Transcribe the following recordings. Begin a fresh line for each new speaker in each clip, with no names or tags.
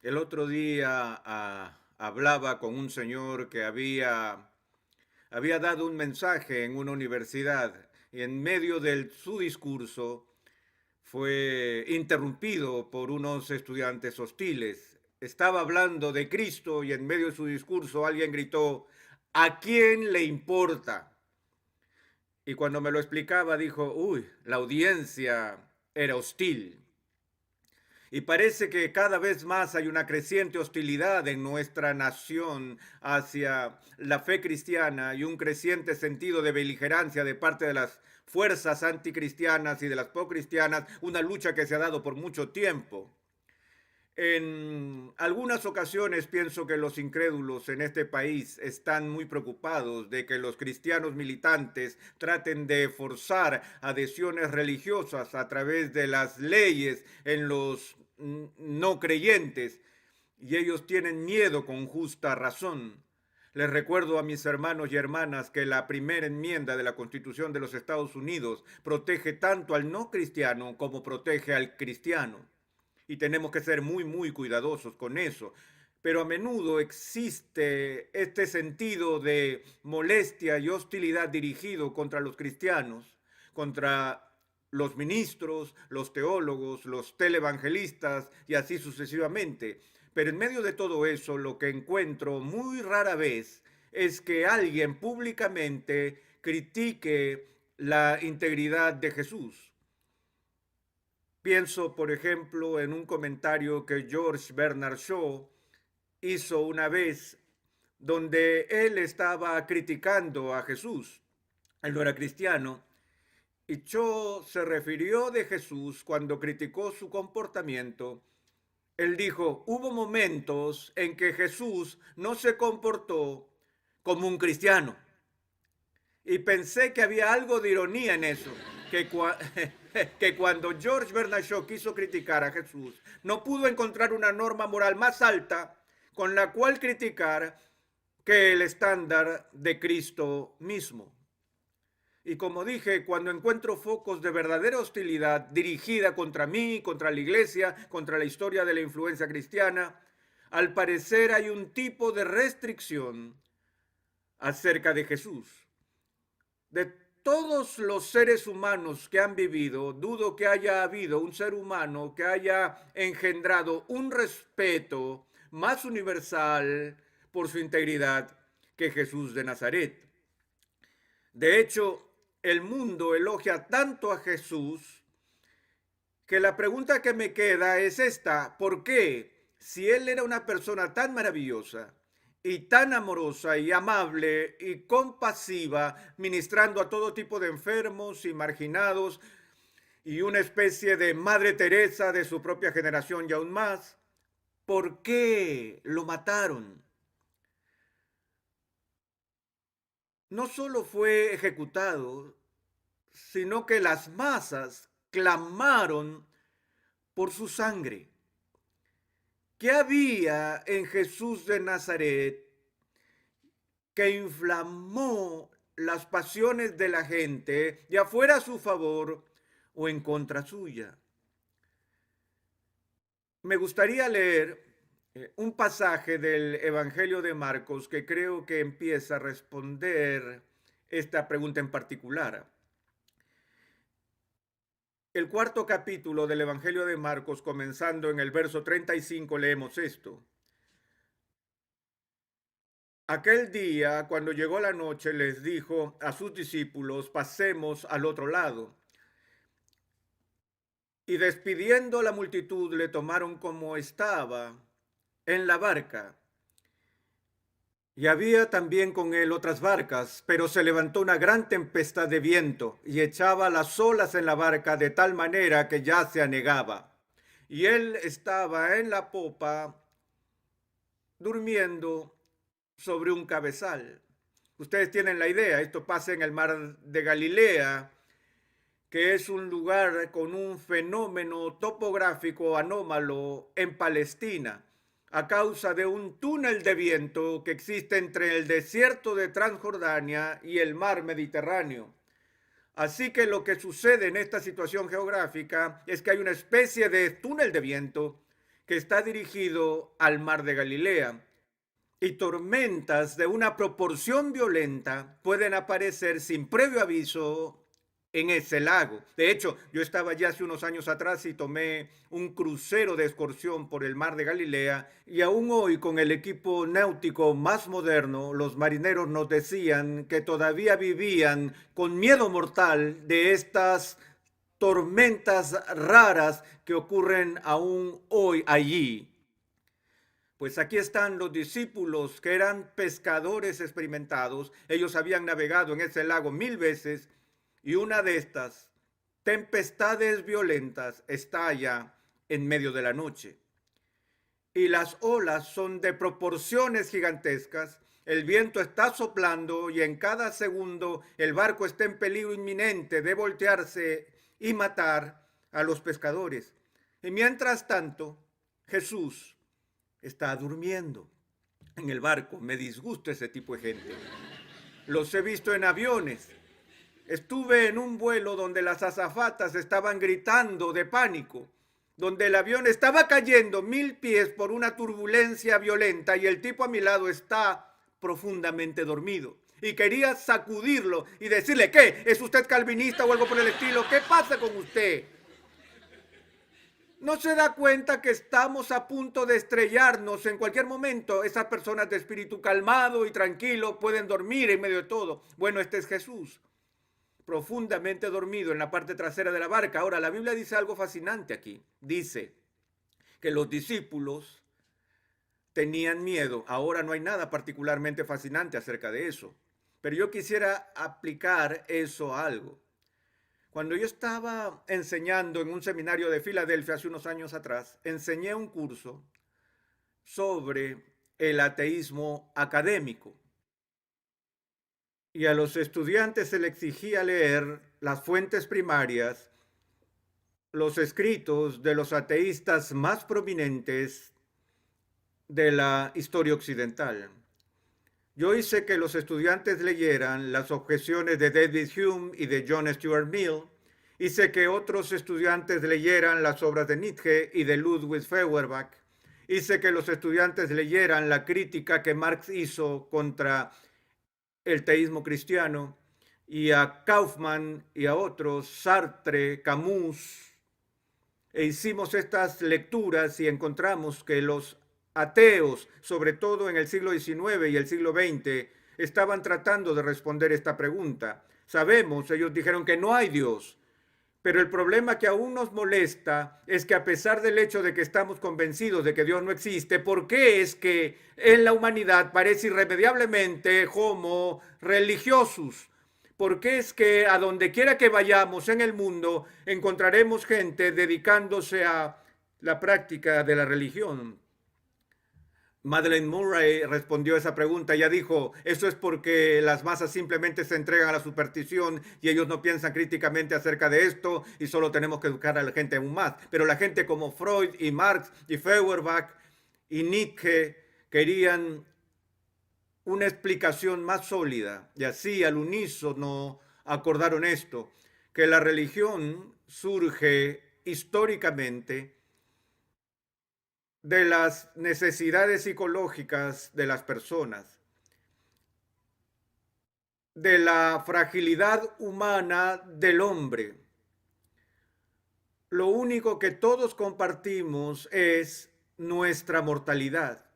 El otro día hablaba con un señor que había dado un mensaje en una universidad y en medio de su discurso fue interrumpido por unos estudiantes hostiles. Estaba hablando de Cristo y en medio de su discurso alguien gritó: ¿a quién le importa? Y cuando me lo explicaba dijo: uy, la audiencia era hostil. Y parece que cada vez más hay una creciente hostilidad en nuestra nación hacia la fe cristiana y un creciente sentido de beligerancia de parte de las fuerzas anticristianas y de las pro-cristianas, una lucha que se ha dado por mucho tiempo. En algunas ocasiones pienso que los incrédulos en este país están muy preocupados de que los cristianos militantes traten de forzar adhesiones religiosas a través de las leyes en los no creyentes, y ellos tienen miedo con justa razón. Les recuerdo a mis hermanos y hermanas que la primera enmienda de la Constitución de los Estados Unidos protege tanto al no cristiano como protege al cristiano, y tenemos que ser muy, muy cuidadosos con eso. Pero a menudo existe este sentido de molestia y hostilidad dirigido contra los cristianos, contra los ministros, los teólogos, los televangelistas y así sucesivamente. Pero en medio de todo eso, lo que encuentro muy rara vez es que alguien públicamente critique la integridad de Jesús. Pienso, por ejemplo, en un comentario que George Bernard Shaw hizo una vez, donde él estaba criticando a Jesús. Él no era cristiano, y Shaw se refirió de Jesús cuando criticó su comportamiento. Él dijo: hubo momentos en que Jesús no se comportó como un cristiano. Y pensé que había algo de ironía en eso, que cuando George Bernard Shaw quiso criticar a Jesús, no pudo encontrar una norma moral más alta con la cual criticar que el estándar de Cristo mismo. Y como dije, cuando encuentro focos de verdadera hostilidad dirigida contra mí, contra la iglesia, contra la historia de la influencia cristiana, al parecer hay un tipo de restricción acerca de Jesús. De todos los seres humanos que han vivido, dudo que haya habido un ser humano que haya engendrado un respeto más universal por su integridad que Jesús de Nazaret. De hecho, el mundo elogia tanto a Jesús que la pregunta que me queda es esta: ¿por qué, si él era una persona tan maravillosa y tan amorosa y amable y compasiva, ministrando a todo tipo de enfermos y marginados, y una especie de Madre Teresa de su propia generación y aún más, por qué lo mataron? No solo fue ejecutado, sino que las masas clamaron por su sangre. ¿Qué había en Jesús de Nazaret que inflamó las pasiones de la gente, ya fuera a su favor o en contra suya? Me gustaría leer un pasaje del Evangelio de Marcos que creo que empieza a responder esta pregunta en particular. El cuarto capítulo del Evangelio de Marcos, comenzando en el verso 35, leemos esto: aquel día, cuando llegó la noche, les dijo a sus discípulos: pasemos al otro lado. Y despidiendo a la multitud, le tomaron como estaba en la barca. Y había también con él otras barcas, pero se levantó una gran tempestad de viento y echaba las olas en la barca de tal manera que ya se anegaba. Y él estaba en la popa durmiendo sobre un cabezal. Ustedes tienen la idea, esto pasa en el mar de Galilea, que es un lugar con un fenómeno topográfico anómalo en Palestina, a causa de un túnel de viento que existe entre el desierto de Transjordania y el mar Mediterráneo. Así que lo que sucede en esta situación geográfica es que hay una especie de túnel de viento que está dirigido al mar de Galilea. Y tormentas de una proporción violenta pueden aparecer sin previo aviso en ese lago. De hecho, yo estaba ya hace unos años atrás y tomé un crucero de excursión por el mar de Galilea, y aún hoy, con el equipo náutico más moderno, los marineros nos decían que todavía vivían con miedo mortal de estas tormentas raras que ocurren aún hoy allí. Pues aquí están los discípulos que eran pescadores experimentados. Ellos habían navegado en ese lago 1000 veces, y una de estas tempestades violentas estalla en medio de la noche. Y las olas son de proporciones gigantescas. El viento está soplando y en cada segundo el barco está en peligro inminente de voltearse y matar a los pescadores. Y mientras tanto, Jesús está durmiendo en el barco. Me disgusta ese tipo de gente. Los he visto en aviones. Estuve en un vuelo donde las azafatas estaban gritando de pánico, donde el avión estaba cayendo 1000 pies por una turbulencia violenta y el tipo a mi lado está profundamente dormido. Y quería sacudirlo y decirle: ¿qué? ¿Es usted calvinista o algo por el estilo? ¿Qué pasa con usted? ¿No se da cuenta que estamos a punto de estrellarnos en cualquier momento? Esas personas de espíritu calmado y tranquilo pueden dormir en medio de todo. Bueno, este es Jesús, profundamente dormido en la parte trasera de la barca. Ahora, la Biblia dice algo fascinante aquí. Dice que los discípulos tenían miedo. Ahora no hay nada particularmente fascinante acerca de eso, pero yo quisiera aplicar eso a algo. Cuando yo estaba enseñando en un seminario de Filadelfia hace unos años atrás, enseñé un curso sobre el ateísmo académico. Y a los estudiantes se les exigía leer las fuentes primarias, los escritos de los ateístas más prominentes de la historia occidental. Yo hice que los estudiantes leyeran las objeciones de David Hume y de John Stuart Mill. Hice que otros estudiantes leyeran las obras de Nietzsche y de Ludwig Feuerbach. Hice que los estudiantes leyeran la crítica que Marx hizo contra el teísmo cristiano, y a Kaufman y a otros, Sartre, Camus. E hicimos estas lecturas y encontramos que los ateos, sobre todo en el siglo XIX y el siglo XX, estaban tratando de responder esta pregunta. Sabemos, ellos dijeron que no hay Dios, pero el problema que aún nos molesta es que, a pesar del hecho de que estamos convencidos de que Dios no existe, ¿por qué es que en la humanidad parece irremediablemente homo religiosus? ¿Por qué es que a donde quiera que vayamos en el mundo encontraremos gente dedicándose a la práctica de la religión? Madeleine Murray respondió a esa pregunta. Ella dijo: eso es porque las masas simplemente se entregan a la superstición y ellos no piensan críticamente acerca de esto, y solo tenemos que educar a la gente aún más. Pero la gente como Freud y Marx y Feuerbach y Nietzsche querían una explicación más sólida, y así al unísono acordaron esto: que la religión surge históricamente de las necesidades psicológicas de las personas, de la fragilidad humana del hombre. Lo único que todos compartimos es nuestra mortalidad.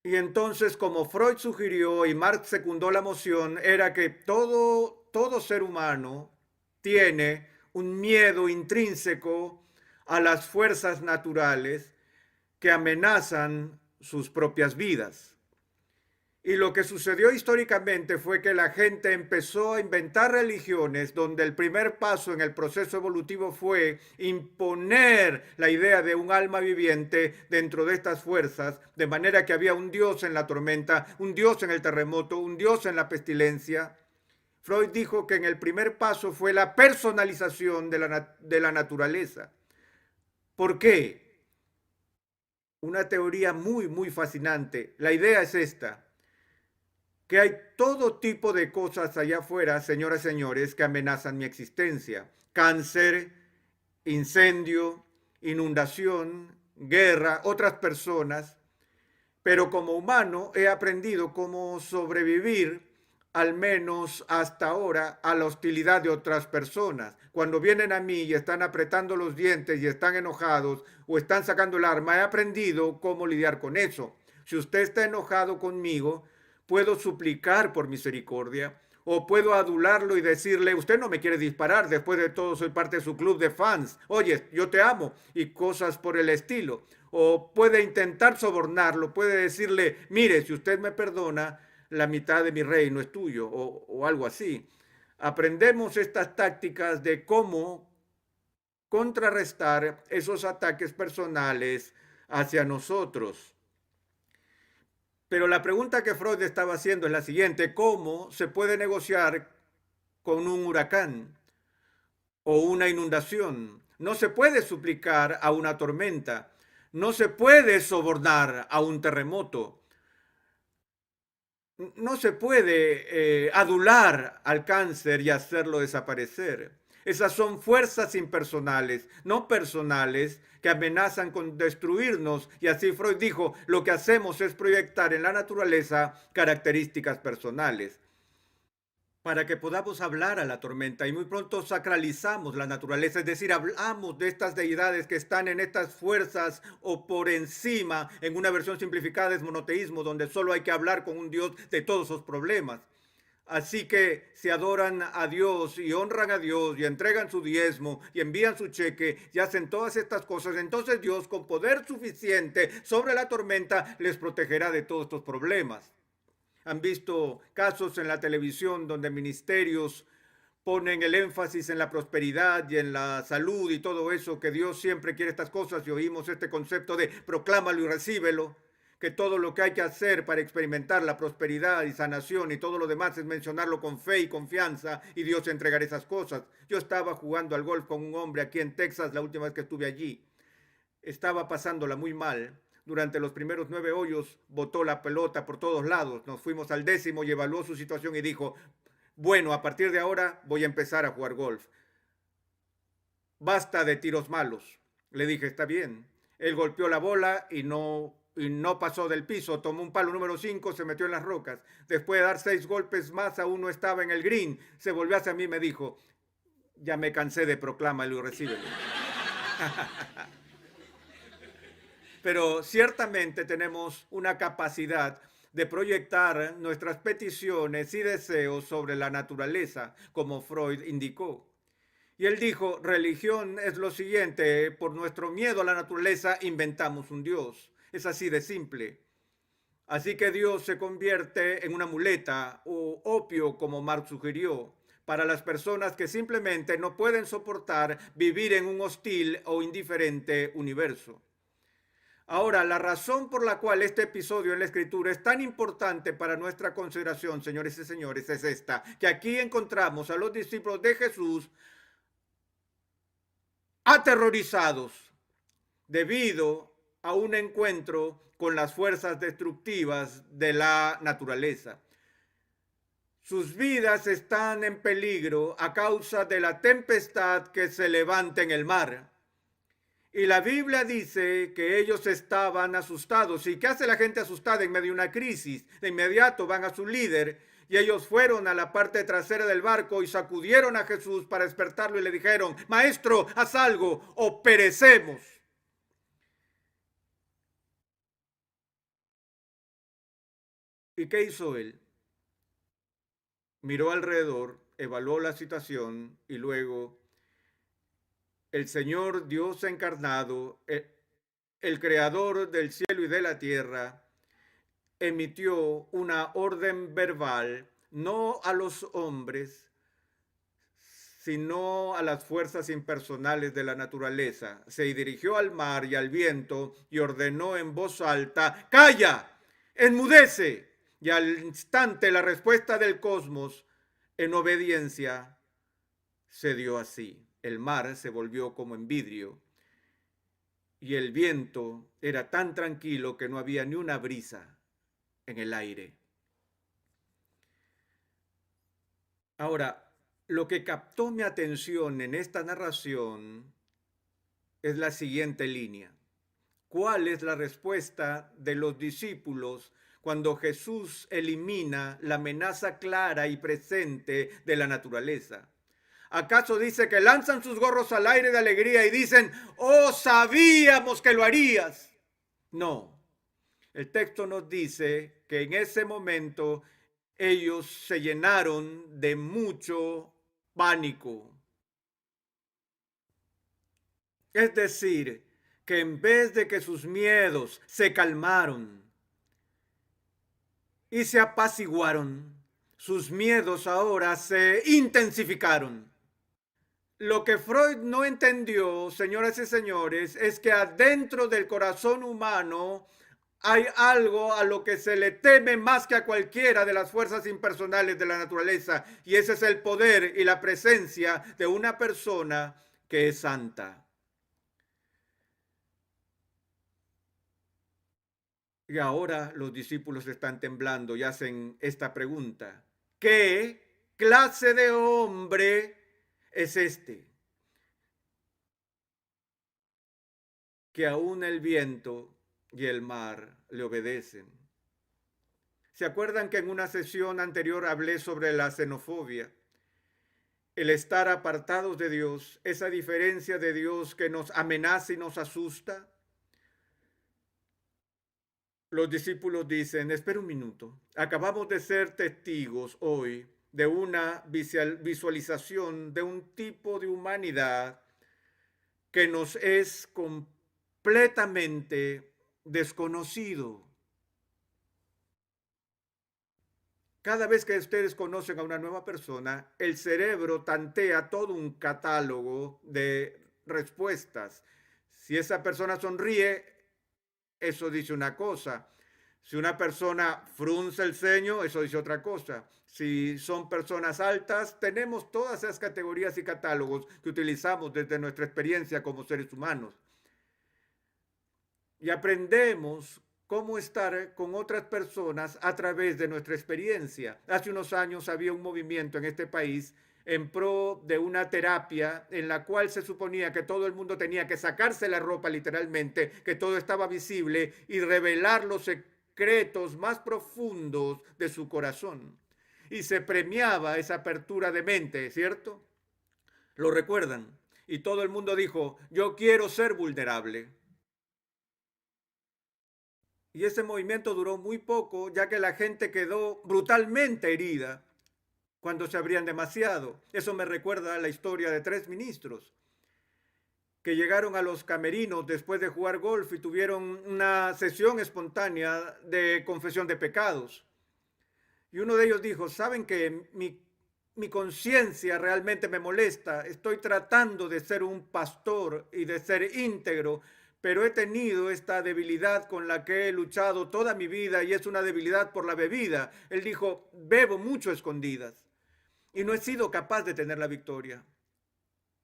Y entonces, como Freud sugirió y Marx secundó la moción, era que todo ser humano tiene un miedo intrínseco a las fuerzas naturales que amenazan sus propias vidas. Y lo que sucedió históricamente fue que la gente empezó a inventar religiones donde el primer paso en el proceso evolutivo fue imponer la idea de un alma viviente dentro de estas fuerzas, de manera que había un Dios en la tormenta, un Dios en el terremoto, un Dios en la pestilencia. Freud dijo que en el primer paso fue la personalización de la naturaleza. ¿Por qué? Una teoría muy fascinante. La idea es esta: que hay todo tipo de cosas allá afuera, señoras y señores, que amenazan mi existencia. Cáncer, incendio, inundación, guerra, otras personas, pero como humano he aprendido cómo sobrevivir, al menos hasta ahora, a la hostilidad de otras personas. Cuando vienen a mí y están apretando los dientes y están enojados o están sacando el arma, he aprendido cómo lidiar con eso. Si usted está enojado conmigo, puedo suplicar por misericordia o puedo adularlo y decirle, usted no me quiere disparar, después de todo soy parte de su club de fans, oye, yo te amo y cosas por el estilo. O puede intentar sobornarlo, puede decirle, mire, si usted me perdona, la mitad de mi reino es tuyo o algo así. Aprendemos estas tácticas de cómo contrarrestar esos ataques personales hacia nosotros. Pero la pregunta que Freud estaba haciendo es la siguiente: ¿cómo se puede negociar con un huracán o una inundación? No se puede suplicar a una tormenta, no se puede sobornar a un terremoto, no se puede adular al cáncer y hacerlo desaparecer. Esas son fuerzas impersonales, no personales, que amenazan con destruirnos. Y así Freud dijo, lo que hacemos es proyectar en la naturaleza características personales para que podamos hablar a la tormenta y muy pronto sacralizamos la naturaleza, es decir, hablamos de estas deidades que están en estas fuerzas o por encima. En una versión simplificada es monoteísmo, donde solo hay que hablar con un Dios de todos sus problemas. Así que si adoran a Dios y honran a Dios y entregan su diezmo y envían su cheque y hacen todas estas cosas, entonces Dios con poder suficiente sobre la tormenta les protegerá de todos estos problemas. Han visto casos en la televisión donde ministerios ponen el énfasis en la prosperidad y en la salud y todo eso, que Dios siempre quiere estas cosas, y oímos este concepto de proclámalo y recíbelo, que todo lo que hay que hacer para experimentar la prosperidad y sanación y todo lo demás es mencionarlo con fe y confianza y Dios entregará esas cosas. Yo estaba jugando al golf con un hombre aquí en Texas la última vez que estuve allí. Estaba pasándola muy mal. Durante los primeros 9 hoyos botó la pelota por todos lados. Nos fuimos al 10º y evaluó su situación y dijo, bueno, a partir de ahora voy a empezar a jugar golf. Basta de tiros malos. Le dije, está bien. Él golpeó la bola y no pasó del piso. Tomó un palo número 5, se metió en las rocas. Después de dar 6 golpes más, aún no estaba en el green. Se volvió hacia mí y me dijo, ya me cansé de proclámalo y recíbelo. Pero ciertamente tenemos una capacidad de proyectar nuestras peticiones y deseos sobre la naturaleza, como Freud indicó. Y él dijo, religión es lo siguiente, por nuestro miedo a la naturaleza inventamos un Dios. Es así de simple. Así que Dios se convierte en una muleta o opio, como Marx sugirió, para las personas que simplemente no pueden soportar vivir en un hostil o indiferente universo. Ahora, la razón por la cual este episodio en la Escritura es tan importante para nuestra consideración, señores y señores, es esta, que aquí encontramos a los discípulos de Jesús aterrorizados debido a un encuentro con las fuerzas destructivas de la naturaleza. Sus vidas están en peligro a causa de la tempestad que se levanta en el mar. Y la Biblia dice que ellos estaban asustados. ¿Y qué hace la gente asustada en medio de una crisis? De inmediato van a su líder y ellos fueron a la parte trasera del barco y sacudieron a Jesús para despertarlo y le dijeron, Maestro, haz algo o perecemos. ¿Y qué hizo él? Miró alrededor, evaluó la situación y luego el Señor Dios encarnado, el creador del cielo y de la tierra, emitió una orden verbal, no a los hombres, sino a las fuerzas impersonales de la naturaleza. Se dirigió al mar y al viento y ordenó en voz alta, ¡calla! ¡Enmudece! Y al instante la respuesta del cosmos, en obediencia, se dio así. El mar se volvió como en vidrio y el viento era tan tranquilo que no había ni una brisa en el aire. Ahora, lo que captó mi atención en esta narración es la siguiente línea. ¿Cuál es la respuesta de los discípulos cuando Jesús elimina la amenaza clara y presente de la naturaleza? ¿Acaso dice que lanzan sus gorros al aire de alegría y dicen, oh, sabíamos que lo harías? No, el texto nos dice que en ese momento ellos se llenaron de mucho pánico. Es decir, que en vez de que sus miedos se calmaron y se apaciguaron, sus miedos ahora se intensificaron. Lo que Freud no entendió, señoras y señores, es que adentro del corazón humano hay algo a lo que se le teme más que a cualquiera de las fuerzas impersonales de la naturaleza, y ese es el poder y la presencia de una persona que es santa. Y ahora los discípulos están temblando y hacen esta pregunta: ¿qué clase de hombre es este, que aún el viento y el mar le obedecen? ¿Se acuerdan que en una sesión anterior hablé sobre la xenofobia? El estar apartados de Dios, esa diferencia de Dios que nos amenaza y nos asusta. Los discípulos dicen, espera un minuto, acabamos de ser testigos hoy de una visualización de un tipo de humanidad que nos es completamente desconocido. Cada vez que ustedes conocen a una nueva persona, el cerebro tantea todo un catálogo de respuestas. Si esa persona sonríe, eso dice una cosa. Si una persona frunce el ceño, eso dice otra cosa. Si son personas altas, tenemos todas esas categorías y catálogos que utilizamos desde nuestra experiencia como seres humanos. Y aprendemos cómo estar con otras personas a través de nuestra experiencia. Hace unos años había un movimiento en este país en pro de una terapia en la cual se suponía que todo el mundo tenía que sacarse la ropa literalmente, que todo estaba visible y revelar los secretos más profundos de su corazón. Y se premiaba esa apertura de mente, ¿cierto? ¿Lo recuerdan? Y todo el mundo dijo, yo quiero ser vulnerable. Y ese movimiento duró muy poco, ya que la gente quedó brutalmente herida cuando se abrían demasiado. Eso me recuerda a la historia de 3 ministros que llegaron a los camerinos después de jugar golf y tuvieron una sesión espontánea de confesión de pecados. Y uno de ellos dijo, ¿saben que mi conciencia realmente me molesta? Estoy tratando de ser un pastor y de ser íntegro, pero he tenido esta debilidad con la que he luchado toda mi vida y es una debilidad por la bebida. Él dijo, bebo mucho a escondidas y no he sido capaz de tener la victoria.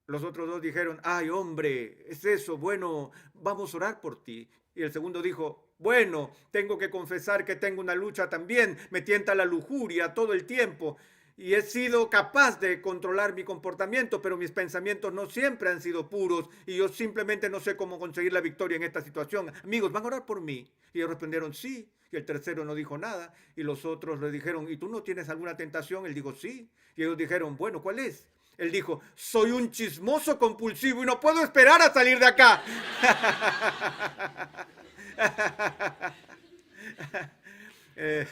Los otros 2 dijeron, ay hombre, es eso, bueno, vamos a orar por ti. Y el segundo dijo, bueno, tengo que confesar que tengo una lucha también, me tienta la lujuria todo el tiempo y he sido capaz de controlar mi comportamiento, pero mis pensamientos no siempre han sido puros y yo simplemente no sé cómo conseguir la victoria en esta situación. Amigos, ¿van a orar por mí? Y ellos respondieron, sí. Y el tercero no dijo nada y los otros le dijeron, ¿y tú no tienes alguna tentación? Él dijo, sí. Y ellos dijeron, bueno, ¿cuál es? Él dijo, soy un chismoso compulsivo y no puedo esperar a salir de acá. eh,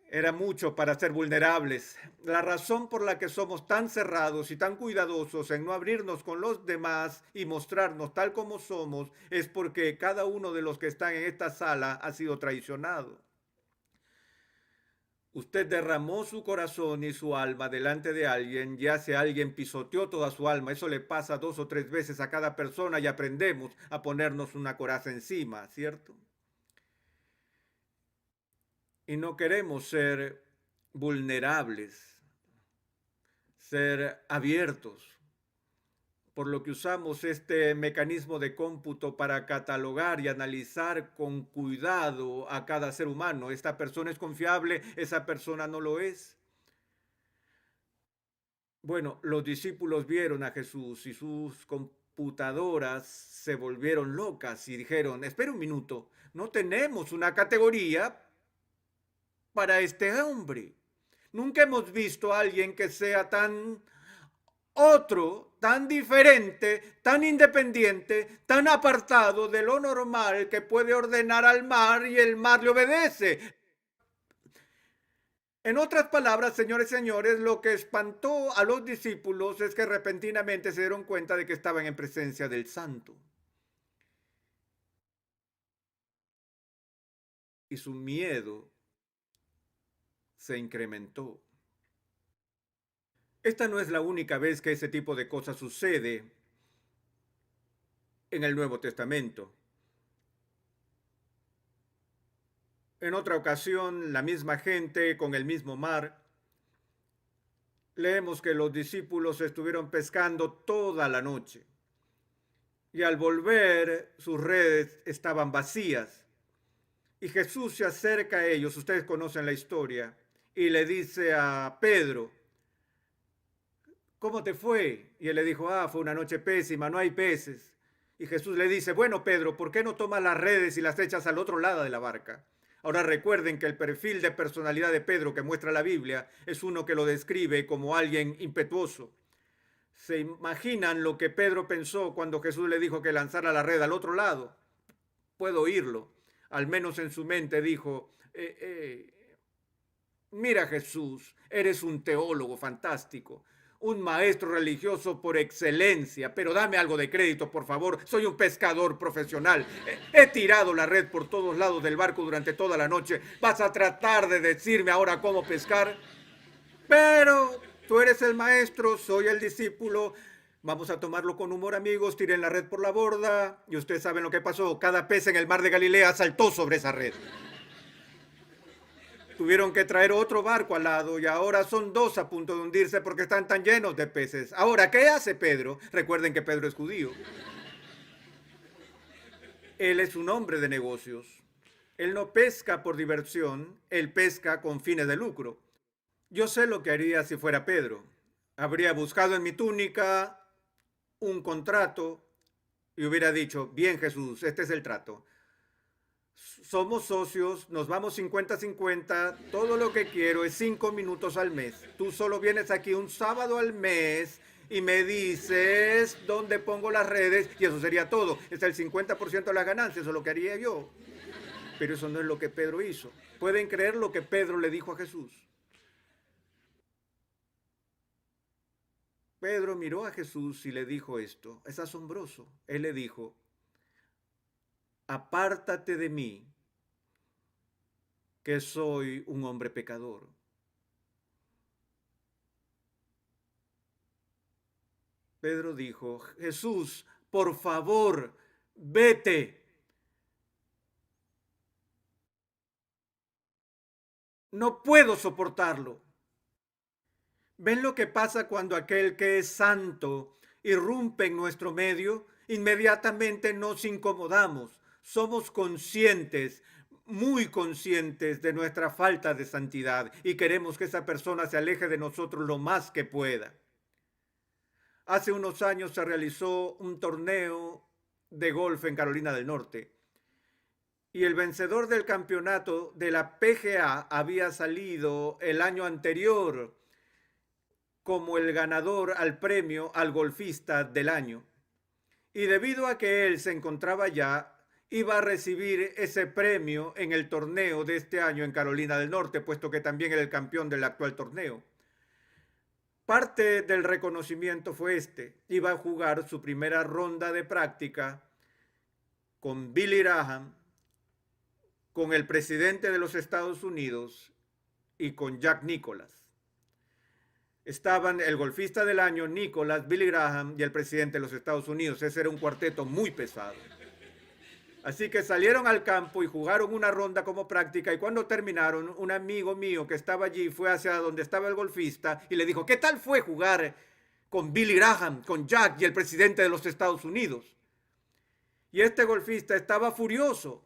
Era mucho para ser vulnerables. La razón por la que somos tan cerrados y tan cuidadosos en no abrirnos con los demás y mostrarnos tal como somos es porque cada uno de los que están en esta sala ha sido traicionado. Usted derramó su corazón y su alma delante de alguien, ya sea alguien pisoteó toda su alma. Eso le pasa 2 o 3 veces a cada persona y aprendemos a ponernos una coraza encima, ¿cierto? Y no queremos ser vulnerables, ser abiertos, por lo que usamos este mecanismo de cómputo para catalogar y analizar con cuidado a cada ser humano. Esta persona es confiable, esa persona no lo es. Bueno, los discípulos vieron a Jesús y sus computadoras se volvieron locas y dijeron, espera un minuto, no tenemos una categoría para este hombre. Nunca hemos visto a alguien que sea tan otro, tan diferente, tan independiente, tan apartado de lo normal que puede ordenar al mar y el mar le obedece. En otras palabras, señores y señores, lo que espantó a los discípulos es que repentinamente se dieron cuenta de que estaban en presencia del Santo. Y su miedo se incrementó. Esta no es la única vez que ese tipo de cosas sucede en el Nuevo Testamento. En otra ocasión, la misma gente con el mismo mar, leemos que los discípulos estuvieron pescando toda la noche y al volver sus redes estaban vacías. Y Jesús se acerca a ellos, ustedes conocen la historia, y le dice a Pedro, ¿cómo te fue? Y él le dijo, fue una noche pésima, no hay peces. Y Jesús le dice, bueno, Pedro, ¿por qué no tomas las redes y las echas al otro lado de la barca? Ahora recuerden que el perfil de personalidad de Pedro que muestra la Biblia es uno que lo describe como alguien impetuoso. ¿Se imaginan lo que Pedro pensó cuando Jesús le dijo que lanzara la red al otro lado? Puedo oírlo. Al menos en su mente dijo, mira Jesús, eres un teólogo fantástico, un maestro religioso por excelencia, pero dame algo de crédito, por favor. Soy un pescador profesional. He tirado la red por todos lados del barco durante toda la noche. ¿Vas a tratar de decirme ahora cómo pescar? Pero tú eres el maestro, soy el discípulo. Vamos a tomarlo con humor, amigos. Tiren la red por la borda. Y ustedes saben lo que pasó. Cada pez en el mar de Galilea saltó sobre esa red. Tuvieron que traer otro barco al lado y ahora son dos a punto de hundirse porque están tan llenos de peces. Ahora, ¿qué hace Pedro? Recuerden que Pedro es judío. Él es un hombre de negocios. Él no pesca por diversión, él pesca con fines de lucro. Yo sé lo que haría si fuera Pedro. Habría buscado en mi túnica un contrato y hubiera dicho, bien Jesús, este es el trato. Somos socios, nos vamos 50-50, todo lo que quiero es 5 minutos al mes. Tú solo vienes aquí un sábado al mes y me dices dónde pongo las redes y eso sería todo. Es el 50% de las ganancias, eso es lo que haría yo. Pero eso no es lo que Pedro hizo. ¿Pueden creer lo que Pedro le dijo a Jesús? Pedro miró a Jesús y le dijo esto. Es asombroso. Él le dijo, apártate de mí, que soy un hombre pecador. Pedro dijo, Jesús, por favor, vete. No puedo soportarlo. ¿Ven lo que pasa cuando aquel que es santo irrumpe en nuestro medio? Inmediatamente nos incomodamos. Somos conscientes, muy conscientes de nuestra falta de santidad y queremos que esa persona se aleje de nosotros lo más que pueda. Hace unos años se realizó un torneo de golf en Carolina del Norte y el vencedor del campeonato de la PGA había salido el año anterior como el ganador al premio al golfista del año. Y debido a que él se encontraba allá, iba a recibir ese premio en el torneo de este año en Carolina del Norte, puesto que también era el campeón del actual torneo. Parte del reconocimiento fue iba a jugar su primera ronda de práctica con Billy Graham, con el presidente de los Estados Unidos y con Jack Nicklaus. Estaban el golfista del año, Nicklaus, Billy Graham y el presidente de los Estados Unidos. Ese era un cuarteto muy pesado. Así que salieron al campo y jugaron una ronda como práctica y cuando terminaron, un amigo mío que estaba allí fue hacia donde estaba el golfista y le dijo, ¿qué tal fue jugar con Billy Graham, con Jack y el presidente de los Estados Unidos? Y este golfista estaba furioso.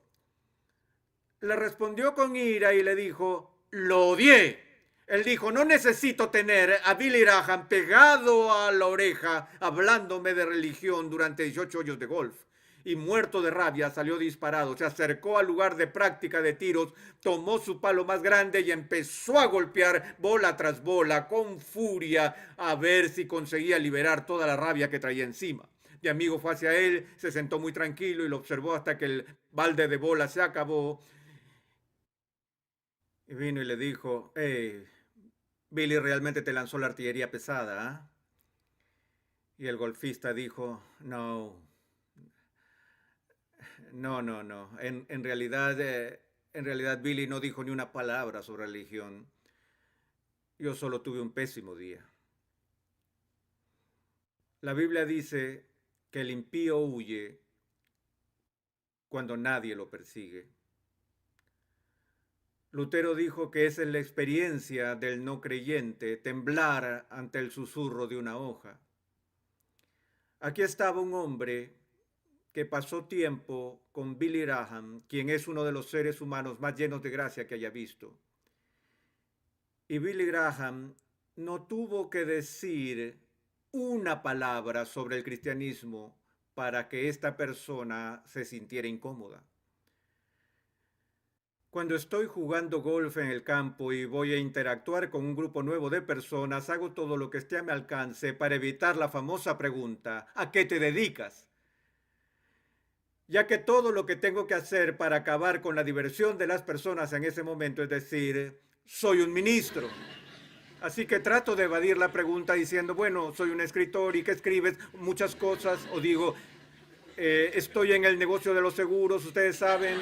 Le respondió con ira y le dijo, lo odié. Él dijo, no necesito tener a Billy Graham pegado a la oreja hablándome de religión durante 18 hoyos de golf. Y muerto de rabia salió disparado, se acercó al lugar de práctica de tiros, tomó su palo más grande y empezó a golpear bola tras bola con furia a ver si conseguía liberar toda la rabia que traía encima. Mi amigo fue hacia él, se sentó muy tranquilo y lo observó hasta que el balde de bola se acabó. Y vino y le dijo, hey, Billy realmente te lanzó la artillería pesada, ¿ah? Y el golfista dijo, no, no. En realidad Billy no dijo ni una palabra sobre religión. Yo solo tuve un pésimo día. La Biblia dice que el impío huye cuando nadie lo persigue. Lutero dijo que esa es la experiencia del no creyente, temblar ante el susurro de una hoja. Aquí estaba un hombre que pasó tiempo con Billy Graham, quien es uno de los seres humanos más llenos de gracia que haya visto. Y Billy Graham no tuvo que decir una palabra sobre el cristianismo para que esta persona se sintiera incómoda. Cuando estoy jugando golf en el campo y voy a interactuar con un grupo nuevo de personas, hago todo lo que esté a mi alcance para evitar la famosa pregunta, ¿a qué te dedicas? Ya que todo lo que tengo que hacer para acabar con la diversión de las personas en ese momento es decir, soy un ministro. Así que trato de evadir la pregunta diciendo, bueno, soy un escritor y ¿qué escribes? Muchas cosas. O digo, estoy en el negocio de los seguros, ustedes saben.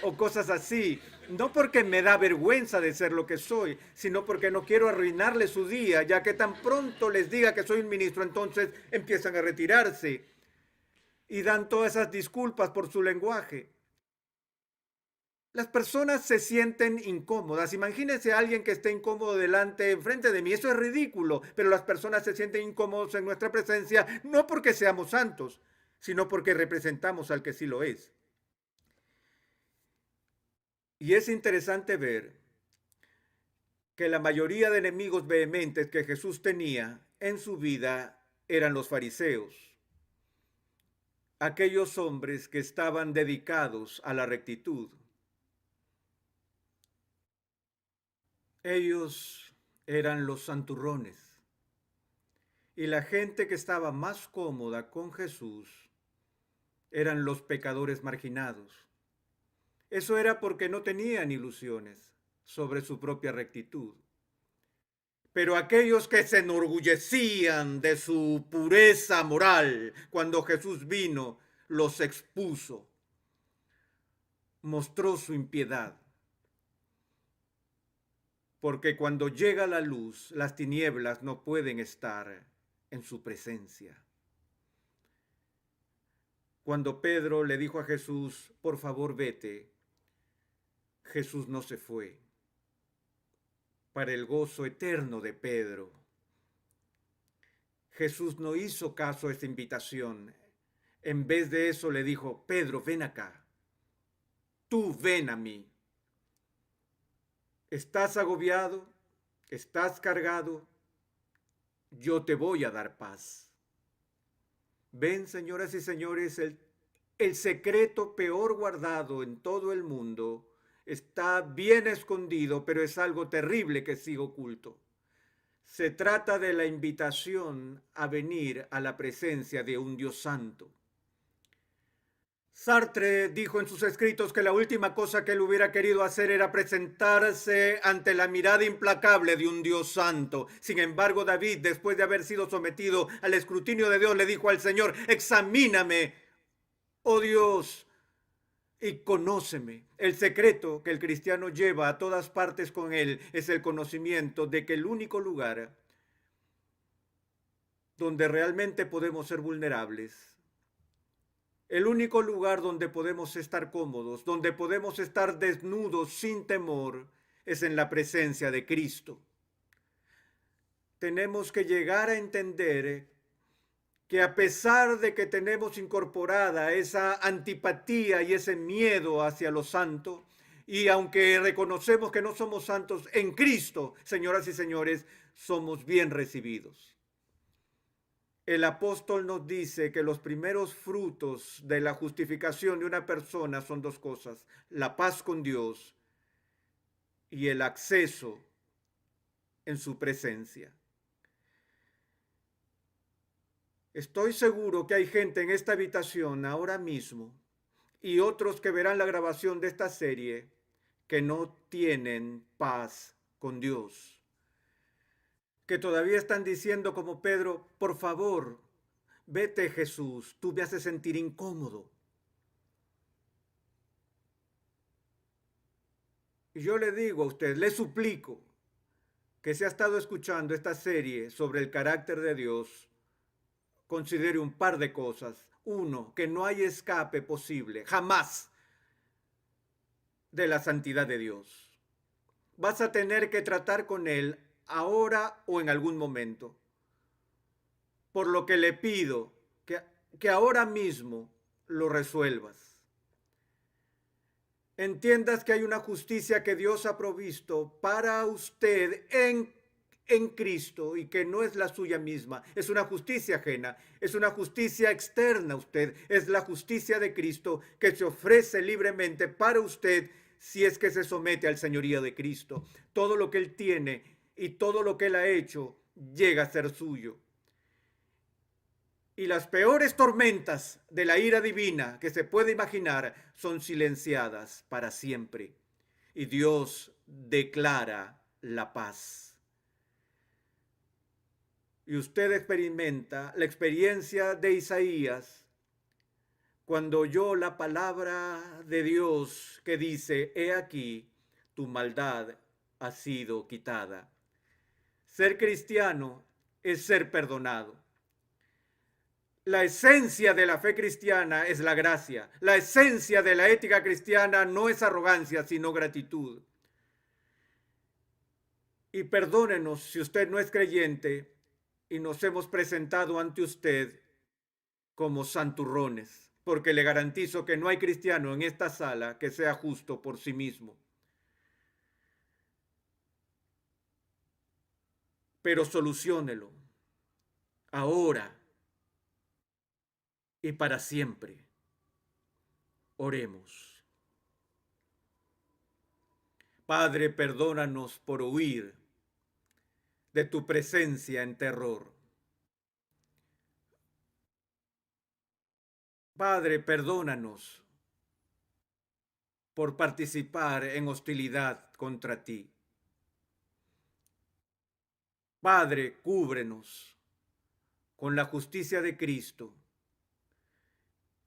O cosas así. No porque me da vergüenza de ser lo que soy, sino porque no quiero arruinarle su día, ya que tan pronto les diga que soy un ministro, entonces empiezan a retirarse y dan todas esas disculpas por su lenguaje. Las personas se sienten incómodas. Imagínense a alguien que esté incómodo delante, enfrente de mí. Eso es ridículo, pero las personas se sienten incómodos en nuestra presencia, no porque seamos santos, sino porque representamos al que sí lo es. Y es interesante ver que la mayoría de enemigos vehementes que Jesús tenía en su vida eran los fariseos, aquellos hombres que estaban dedicados a la rectitud. Ellos eran los santurrones. Y la gente que estaba más cómoda con Jesús eran los pecadores marginados. Eso era porque no tenían ilusiones sobre su propia rectitud. Pero aquellos que se enorgullecían de su pureza moral, cuando Jesús vino, los expuso, mostró su impiedad. Porque cuando llega la luz, las tinieblas no pueden estar en su presencia. Cuando Pedro le dijo a Jesús, por favor vete, Jesús no se fue. Para el gozo eterno de Pedro, Jesús no hizo caso a esta invitación. En vez de eso le dijo, Pedro, ven acá. Tú ven a mí. ¿Estás agobiado? ¿Estás cargado? Yo te voy a dar paz. Ven, señoras y señores, el secreto peor guardado en todo el mundo está bien escondido, pero es algo terrible que sigue oculto. Se trata de la invitación a venir a la presencia de un Dios santo. Sartre dijo en sus escritos que la última cosa que él hubiera querido hacer era presentarse ante la mirada implacable de un Dios santo. Sin embargo, David, después de haber sido sometido al escrutinio de Dios, le dijo al Señor, examíname, oh Dios, y conóceme. El secreto que el cristiano lleva a todas partes con él es el conocimiento de que el único lugar donde realmente podemos ser vulnerables, el único lugar donde podemos estar cómodos, donde podemos estar desnudos sin temor, es en la presencia de Cristo. Tenemos que llegar a entender que a pesar de que tenemos incorporada esa antipatía y ese miedo hacia lo santo, Y aunque reconocemos que no somos santos en Cristo, señoras y señores, somos bien recibidos. El apóstol nos dice que los primeros frutos de la justificación de una persona son dos cosas: la paz con Dios y el acceso en su presencia. Estoy seguro que hay gente en esta habitación ahora mismo y otros que verán la grabación de esta serie que no tienen paz con Dios, que todavía están diciendo como Pedro: por favor, vete Jesús, tú me haces sentir incómodo. Y yo le digo a usted, le suplico que si ha estado escuchando esta serie sobre el carácter de Dios, considere un par de cosas. Uno, que no hay escape posible, jamás, de la santidad de Dios. Vas a tener que tratar con Él ahora o en algún momento. Por lo que le pido que ahora mismo lo resuelvas. Entiendas que hay una justicia que Dios ha provisto para usted en Cristo y que no es la suya misma, es una justicia ajena, es una justicia externa a usted, es la justicia de Cristo que se ofrece libremente para usted si es que se somete al señorío de Cristo. Todo lo que Él tiene y todo lo que Él ha hecho llega a ser suyo. Y las peores tormentas de la ira divina que se puede imaginar son silenciadas para siempre. Y Dios declara la paz. Y usted experimenta la experiencia de Isaías cuando oyó la palabra de Dios que dice: he aquí, tu maldad ha sido quitada. Ser cristiano es ser perdonado. La esencia de la fe cristiana es la gracia. La esencia de la ética cristiana no es arrogancia, sino gratitud. Y perdónenos si usted no es creyente y nos hemos presentado ante usted como santurrones, porque le garantizo que no hay cristiano en esta sala que sea justo por sí mismo. Pero soluciónelo ahora y para siempre. Oremos. Padre, perdónanos por huir de tu presencia en terror. Padre, perdónanos por participar en hostilidad contra ti. Padre, cúbrenos con la justicia de Cristo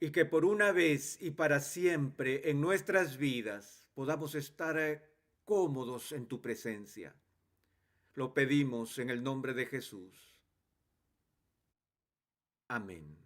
y que por una vez y para siempre en nuestras vidas podamos estar cómodos en tu presencia. Lo pedimos en el nombre de Jesús. Amén.